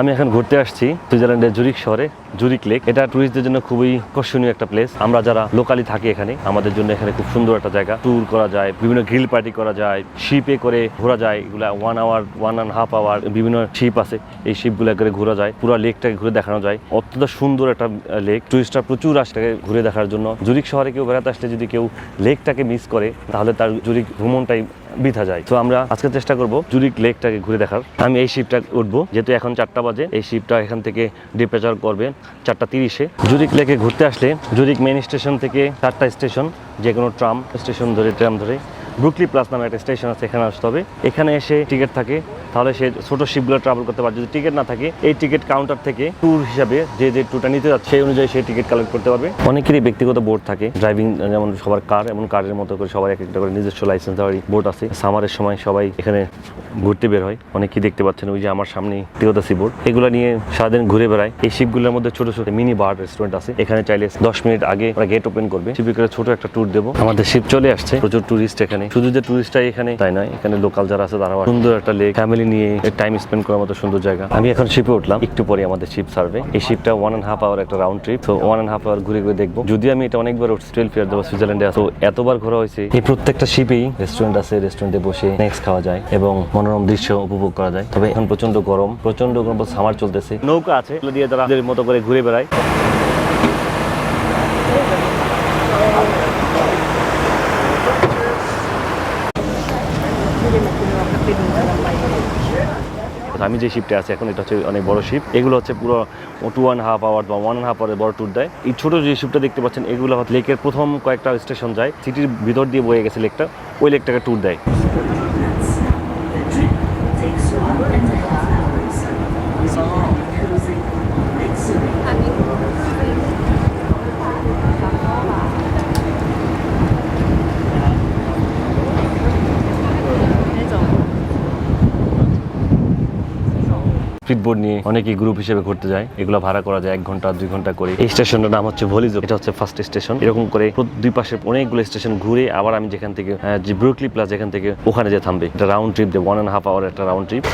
আমি এখন ঘুরতে আসছি সুইজারল্যান্ডের জুরিক শহরে, জুরিক লেক। এটা টুরিস্টদের জন্য খুবই আকর্ষণীয় একটা প্লেস। আমরা যারা লোকালি থাকি এখানে, আমাদের জন্য এখানে খুব সুন্দর একটা জায়গা। ট্যুর করা যায়, বিভিন্ন গ্রিল পার্টি করা যায়, শিপে করে ঘোরা যায়। এগুলা 1 আওয়ার 1.5 আওয়ার বিভিন্ন শিপ আছে, এই শিপগুলো করে ঘোরা যায়, পুরো লেকটাকে ঘুরে দেখানো যায়। অত্যন্ত সুন্দর একটা লেক, টুরিস্টরা প্রচুর আসে ঘুরে দেখার জন্য। জুরিক শহরে কেউ বেড়াতে আসলে যদি কেউ লেকটাকে মিস করে তাহলে তার জুরিক ভ্রমণটাই বৃথা যায়। তো আমরা আজকে চেষ্টা করব জুরিক লেকটাকে ঘুরে দেখার। আমি এই শিপটা উঠবো, যেহেতু এখন 4টা বাজে। এই শিপটা এখান থেকে ডিপার্চার করবে 4:30-এ। জুরিক লেকে ঘুরতে আসলে জুরিক মেইন স্টেশন থেকে 4টা স্টেশন, যে কোনো ট্রাম স্টেশন ধরে, ট্রাম ধরে ব্রুকলি প্লাস নামে একটা স্টেশন আছে, এখানে আসতে হবে। এখানে এসে টিকিট থাকে, তাহলে সে ছোট শিপগুলো ট্রাভেল করতে পারে। যদি টিকিট না থাকে, এই টিকিট কাউন্টার থেকে ট্যুর হিসাবে যে ট্যুরটা নিতে যাচ্ছে সেই অনুযায়ী সে টিকিট কালেক্ট করতে পারবে। অনেকেরই ব্যক্তিগত বোর্ড থাকে, ড্রাইভিং যেমন সবার কার, এমন কারের মতো করে সবার এক একটা করে নিজস্ব লাইসেন্স বোর্ড আছে। সামারের সময় সবাই এখানে ঘুরতে বের হয়। অনেকেই দেখতে পাচ্ছেন ওই যে আমার সামনে ব্যক্তিগত সি বোর্ড, এগুলো নিয়ে সারাদিন ঘুরে বেড়ায়। এই শিপগুলোর মধ্যে ছোট ছোট মিনি বার রেস্টুরেন্ট আছে, এখানে চাইলে 10 মিনিট আগে ওরা গেট ওপেন করবে, শিপে করে ছোট একটা ট্যুর দেবো। আমাদের শিপ চলে আসছে, প্রচুর টুরিস্ট এখানে। শুধু যে টুরিস্টটাই এখানে তাই নয়, এখানে লোকাল যারা আছে তারাও। সুন্দর একটা লেক, ফ্যামিলি নিয়ে টাইম স্পেন্ড করার মতো সুন্দর জায়গা। আমি এখন শিপে উঠলাম, একটু পরে আমাদের শিপ সার্ভে। এই শিপটা 1.5 আওয়ার একটা রাউন্ড ট্রিপ, তো 1.5 আওয়ার ঘুরে ঘুরে দেখবো। যদি আমি এটা অনেকবার উঠছি, 12 ইয়ার দেবো সুইজারল্যান্ডে। তো এতবার ঘোরা হয়েছে, এই প্রত্যেকটা শিপেই রেস্টুরেন্ট আছে, রেস্টুরেন্টে বসে স্ন্যাক্স খাওয়া যায় এবং মনোরম দৃশ্য উপভোগ করা যায়। তবে এখন প্রচন্ড গরম, সামার চলতেছে। নৌকা আছে, এগুলো দিয়ে তারা মতো করে ঘুরে বেড়ায়। আমি যে শিপটা আছে এখন, এটা হচ্ছে অনেক বড় শিপ। এগুলো হচ্ছে পুরো 2.5 আওয়ার বা 1.5 আওয়ারের বড় ট্যুর দেয়। এই ছোট যে শিপটা দেখতে পাচ্ছেন, এগুলো লেকের প্রথম কয়েকটা স্টেশন যায়, সিটির ভিতর দিয়ে বয়ে গেছে লেকটা, ওই লেকটাকে ট্যুর দেয়। স্পিডবোট নিয়ে অনেকেই গ্রুপ হিসেবে ঘুরতে যায়, এগুলো ভাড়া করা যায় 1 ঘন্টা 2 ঘন্টা করে। এই স্টেশনটার নাম হচ্ছে ভলিজো, এটা হচ্ছে ফার্স্ট স্টেশন। এরকম করে দুই পাশে অনেকগুলো স্টেশন ঘুরে আবার আমি যেখান থেকে যে ব্রুকলি প্লাস যেখান থেকে ওখানে যে থামবে, এটা রাউন্ড ট্রিপ, 1.5 আওয়ার একটা রাউন্ড ট্রিপ।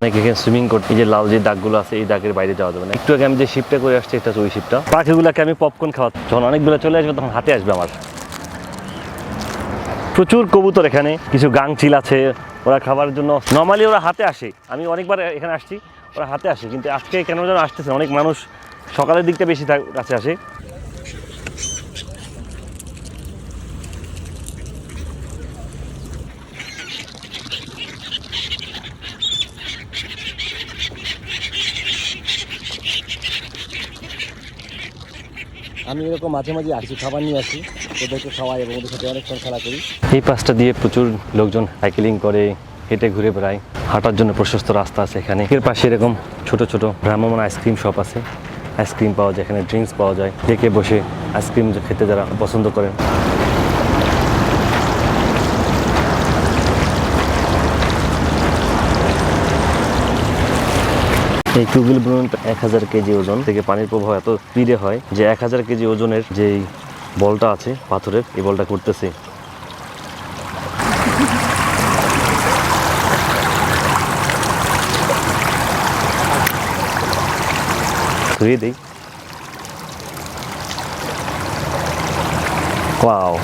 এখানে সুইমিং করতে, এই যে লাল যে দাগগুলো আছে, এই দাগের বাইরে যাওয়া যাবে না। একটু আগে আমি যে শিপটা করে আসছি, এটা ওই শিপটা। পাখিগুলোকে আমি পপকর্ন খাওয়াচ্ছি, যখন অনেকগুলো চলে আসবে তখন হাতে আসবে আমার। প্রচুর কবুতর এখানে, কিছু গাংচিল আছে, ওরা খাবার জন্য নর্মালি ওরা হাতে আসে। আমি অনেকবার এখানে আসছি, ওরা হাতে আসে, কিন্তু আজকে কেন যেন আসতেছে। অনেক মানুষ সকালের দিকটা বেশি কাছে আসে। আমি এরকম মাঝে মাঝে আসি, খাবার নিয়ে আসি, ওদেরকে খাওয়াই এবং ওদের সাথে অনেকক্ষণ খেলা করি। এই পাশটা দিয়ে প্রচুর লোকজন সাইকেলিং করে, হেঁটে ঘুরে বেড়ায়। হাঁটার জন্য প্রশস্ত রাস্তা আছে এখানে। এর পাশে এরকম ছোট ছোট ভ্রাম্যমাণ আইসক্রিম শপ আছে, আইসক্রিম পাওয়া যায় এখানে, ড্রিঙ্কস পাওয়া যায়। ডেকে বসে আইসক্রিম খেতে যারা পছন্দ করেন। এই কুগল ব্রুন 1000 কেজি ওজন থেকে পানির প্রবাহ এত স্পিডে হয় যে 1000 কেজি ওজনের যে বলটা আছে পাথরের, এই বলটা করতেছে। ধুয়ে দেই। ওয়াও,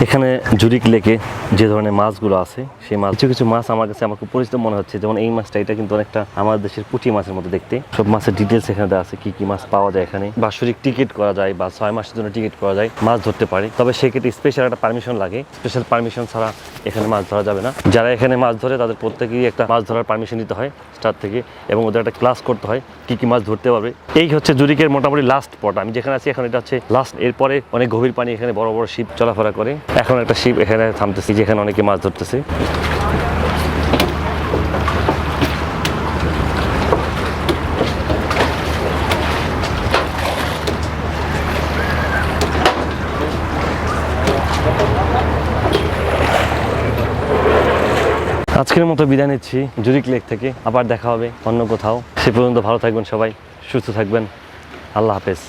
এখানে জুরিক লেকে যে ধরনের মাছগুলো আছে সেই মাছ কিছু কিছু মাছ আমার কাছে আমার খুব পরিচিত মনে হচ্ছে। যেমন এই মাছটা, এটা কিন্তু অনেকটা আমাদের দেশের পুঁটি মাছের মতো দেখতে। সব মাছের ডিটেলস এখানে দেওয়া আছে, কি কি মাছ পাওয়া যায় এখানে। বাৎসরিক টিকিট করা যায় বা 6 মাসের জন্য টিকিট করা যায়, মাছ ধরতে পারে। তবে সেক্ষেত্রে স্পেশাল একটা পারমিশন লাগে, স্পেশাল পারমিশন ছাড়া এখানে মাছ ধরা যাবে না। যারা এখানে মাছ ধরে তাদের প্রত্যেকেই একটা মাছ ধরার পারমিশন নিতে হয় স্টার্ট থেকে, এবং ওদের একটা ক্লাস করতে হয় কি কি মাছ ধরতে পারবে। এই হচ্ছে জুরিকের মোটামুটি লাস্ট স্পট। আমি যেখানে আছি এখন এটা হচ্ছে লাস্ট। এরপরে অনেক গভীর পানি, এখানে বড় বড় শিপ চলাফেরা করে। এখন একটা শিপ এখানে থামতেছি, যেখানে অনেকে মাছ ধরতেছে। আজকের মতো বিদায় নিচ্ছি জুরিক লেক থেকে। আবার দেখা হবে অন্য কোথাও। সে পর্যন্ত ভালো থাকবেন সবাই, সুস্থ থাকবেন। আল্লাহ হাফেজ।